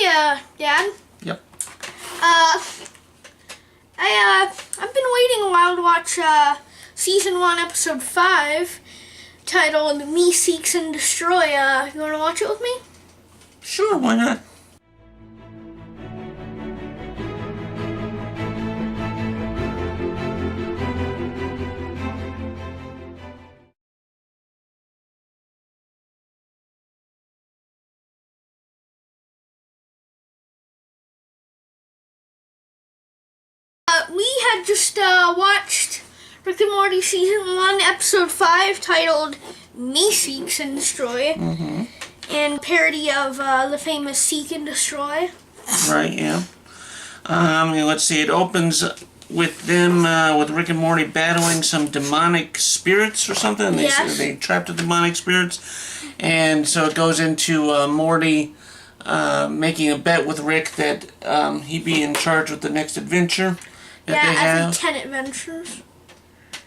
Dad. Yep. I've been waiting a while to watch season 1, episode 5, titled Meeseeks and Destroy. You want to watch it with me? Sure, why not? We had just watched Rick and Morty season 1, episode 5, titled Meeseeks and Destroy, and parody of the famous Seek and Destroy. Right, yeah. Let's see, it opens with them, with Rick and Morty battling some demonic spirits or something. Yes. They trapped the demonic spirits, and so it goes into Morty making a bet with Rick that he'd be in charge with the next adventure that they have. As in 10 adventures.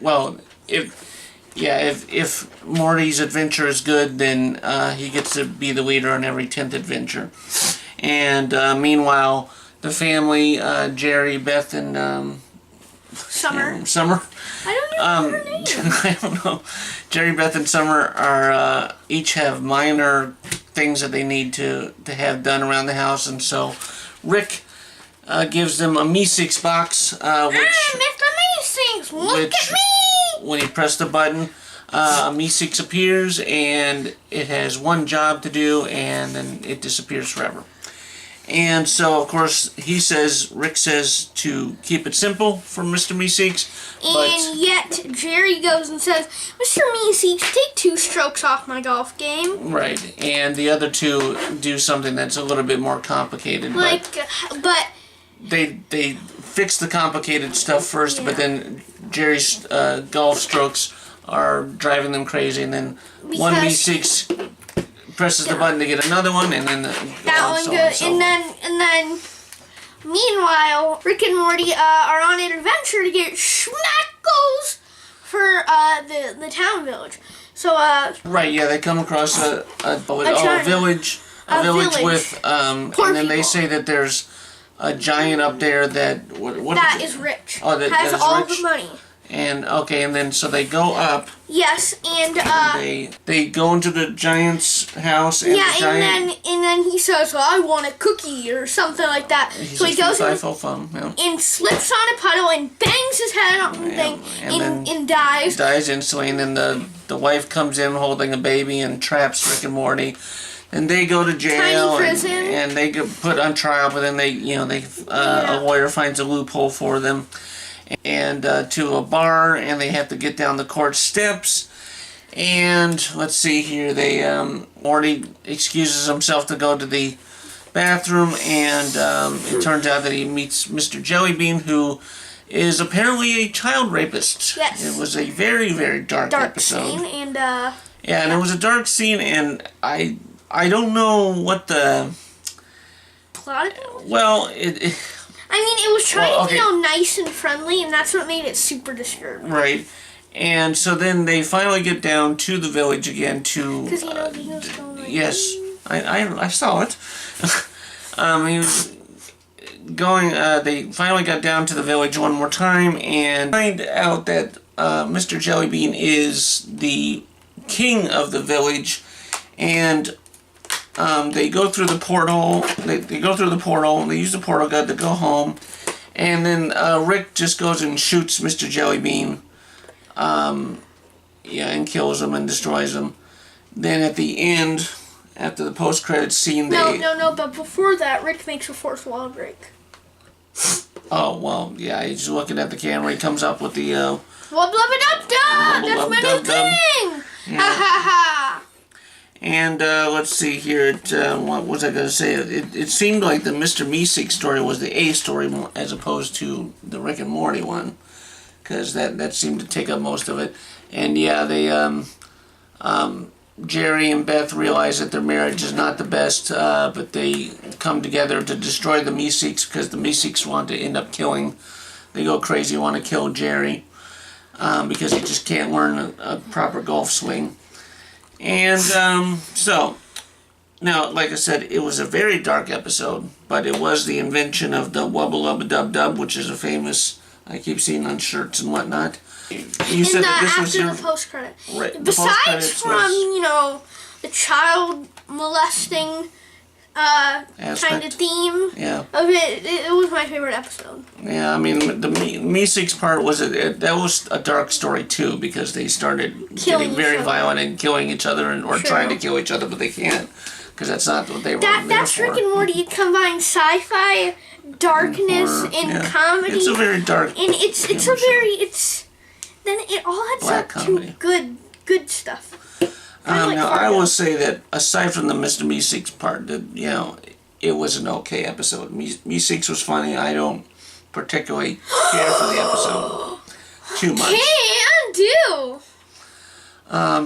Well, if Morty's adventure is good, then he gets to be the leader on every 10th adventure. And meanwhile, the family, Jerry, Beth, and Summer. Summer. I don't even know her name. I don't know. Jerry, Beth, and Summer are each have minor things that they need to have done around the house, and so Rick gives them a Meeseeks box, which Mr. Meeseeks, look at me! When you press the button, a Meeseeks appears, and it has one job to do, and then it disappears forever. And so, of course, Rick says to keep it simple for Mr. Meeseeks. And yet, Jerry goes and says, Mr. Meeseeks, take 2 strokes off my golf game. Right, and the other 2 do something that's a little bit more complicated. But they fix the complicated stuff first, but then Jerry's golf strokes are driving them crazy, and then one Meeseeks presses the button to get another one, and then that one goes, and then meanwhile, Rick and Morty are on an adventure to get schmackles for the town village. So right, yeah, they come across a village with and then they say that there's a giant up there that that is rich. Oh, that has is all rich? the money. And and then so they go up. Yes, and they go into the giant's house. And and then he says, well, "I want a cookie" or something like that. So he goes and slips on a puddle and bangs his head on the thing and dies. Dies instantly, and then the wife comes in holding a baby and traps Rick and Morty. And they go to jail and they get put on trial, but then a lawyer finds a loophole for them. And to a bar, and they have to get down the court steps. And let's see here, Morty excuses himself to go to the bathroom, and it turns out that he meets Mr. Jellybean, who is apparently a child rapist. Yes. It was a very, very dark episode. Scene, and and it was a dark scene, and I don't know what the plot of it? Well, it was trying to be nice and friendly, and that's what made it super disturbing. Right. And so then they finally get down to the village again to... Because he was going like... Yes, I saw it. He was going... they finally got down to the village one more time and find out that Mr. Jellybean is the king of the village, and... they go through the portal. They go through the portal, and they use the portal gun to go home. And then Rick just goes and shoots Mr. Jellybean. And kills him and destroys him. Then at the end, after the post-credits scene, No, but before that, Rick makes a fourth wall break. Oh, well, yeah, he's looking at the camera. He comes up with the... Wub-lub-a-dub-dub! That's my new thing! Ha ha ha! And let's see here. What was I going to say? It seemed like the Mr. Meeseeks story was the A story as opposed to the Rick and Morty one, because that seemed to take up most of it. And yeah, they Jerry and Beth realize that their marriage is not the best, but they come together to destroy the Meeseeks because the Meeseeks want to end up killing. They go crazy, want to kill Jerry because he just can't learn a proper golf swing. And so Now, like I said, it was a very dark episode, but it was the invention of the Wubba Lubba Dub Dub, which is a famous, I keep seeing on shirts and whatnot. You said that this was your... After the post-credit. Right, Besides from, the child molesting kind of theme of it, it was my favorite episode. Yeah, I mean, the Meeseeks part was that was a dark story too, because they started getting very violent and killing each other or trying to kill each other, but they can't, because that's not what they were there That's for. Rick and Morty. It combines sci-fi, darkness, and comedy. It's a very dark. And then it all adds up to good stuff. Now, I will say that aside from the Mr. Meeseeks part, that it was an okay episode. Meeseeks was funny. I don't particularly care for the episode too much. Can do.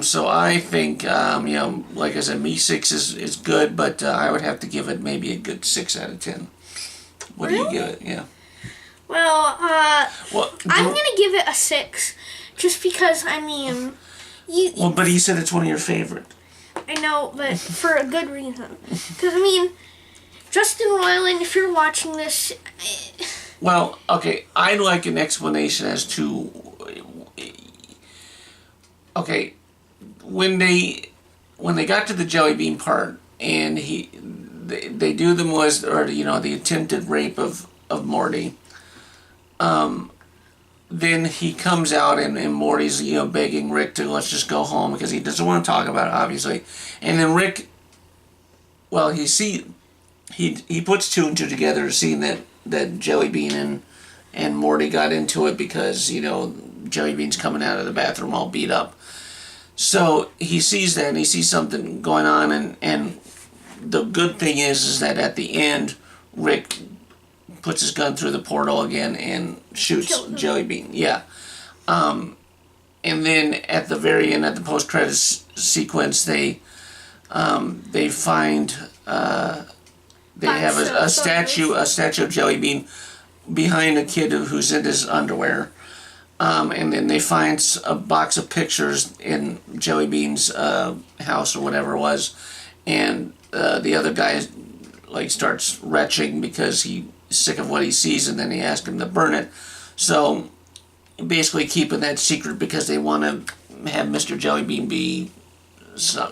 So I think like I said, Meeseeks is good, but I would have to give it maybe a good 6 out of 10. What do you give it? Yeah. Well, I'm gonna give it a 6, just because but you said it's one of your favorite. I know, but for a good reason. Because, Justin Roiland, if you're watching this... Well, okay, I'd like an explanation as to... Okay, when they got to the jelly bean part, and they do the molest, or, the attempted rape of Morty, then he comes out and Morty's, begging Rick to let's just go home because he doesn't want to talk about it, obviously. And then Rick, well, he puts 2 and 2 together, seeing that Jelly Bean and Morty got into it because, Jelly Bean's coming out of the bathroom all beat up. So he sees that and he sees something going on, and the good thing is that at the end, Rick puts his gun through the portal again and shoots Jelly Bean. Yeah. And then at the very end, at the post-credits sequence, they find they have a statue of Jelly Bean behind a kid who's in his underwear. And then they find a box of pictures in Jelly Bean's house or whatever it was, and the other guy starts retching because he's sick of what he sees, and then he asks him to burn it. So basically keeping that secret because they want to have Mr. Jelly Bean be a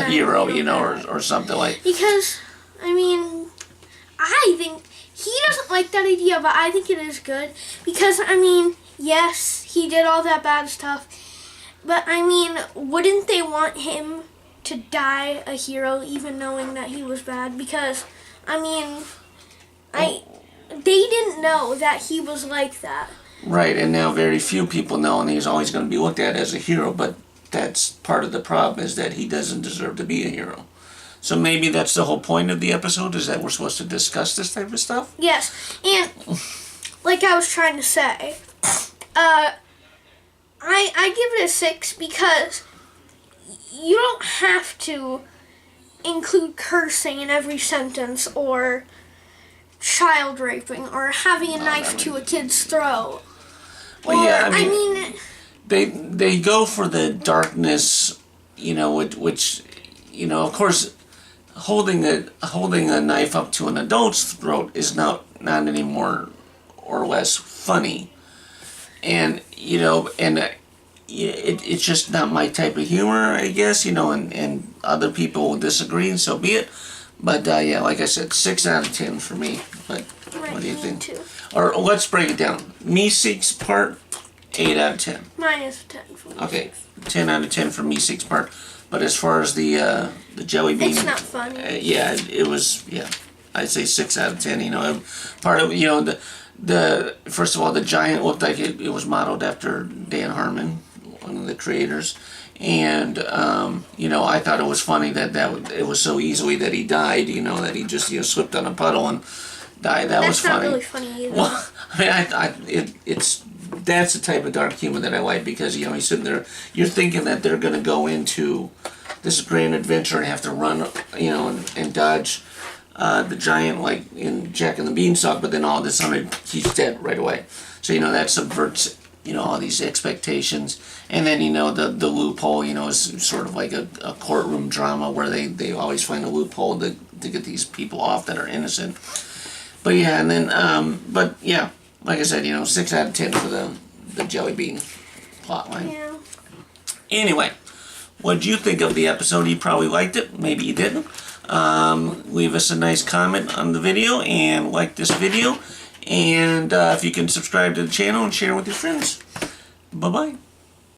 hero, or something like. Because I think he doesn't like that idea, but I think it is good because yes, he did all that bad stuff, but wouldn't they want him to die a hero even knowing that he was bad? Because they didn't know that he was like that. Right, and now very few people know, and he's always going to be looked at as a hero, but that's part of the problem, is that he doesn't deserve to be a hero. So maybe that's the whole point of the episode, is that we're supposed to discuss this type of stuff? Yes, and like I was trying to say, I give it a 6 because you don't have to include cursing in every sentence, or child raping, or having a knife to a kid's throat. Well, yeah, they go for the darkness, which of course, holding a knife up to an adult's throat is not any more or less funny, and it's just not my type of humor, I guess, and other people will disagree, and so be it. But yeah, like I said, 6 out of 10 for me. But what do you think? Too. Or let's break it down. Meeseeks part, 8 out of 10. Mine is a 10 for Meeseeks. Okay, 10 out of 10 for Meeseeks part. But as far as the Jelly Bean, it's not funny. It was. Yeah, I'd say 6 out of 10. Part of the first of all, the giant looked like it was modeled after Dan Harmon, one of the creators. And, I thought it was funny that it was so easily that he died, that he just, slipped on a puddle and died. That was funny. That's not really funny either. Well, that's the type of dark humor that I like, because, he's sitting there, you're thinking that they're going to go into this grand adventure and have to run, and dodge the giant, like in Jack and the Beanstalk, but then all of a sudden he's dead right away. So, that subverts you know, all these expectations. And then, you know, the loophole, you know, is sort of like a courtroom drama where they always find a loophole to get these people off that are innocent. But yeah, and then, but yeah, like I said, you know, 6 out of 10 for the Jelly Bean plotline. Yeah. Anyway, what did you think of the episode? You probably liked it. Maybe you didn't. Leave us a nice comment on the video and like this video. And if you can subscribe to the channel and share it with your friends. Bye-bye.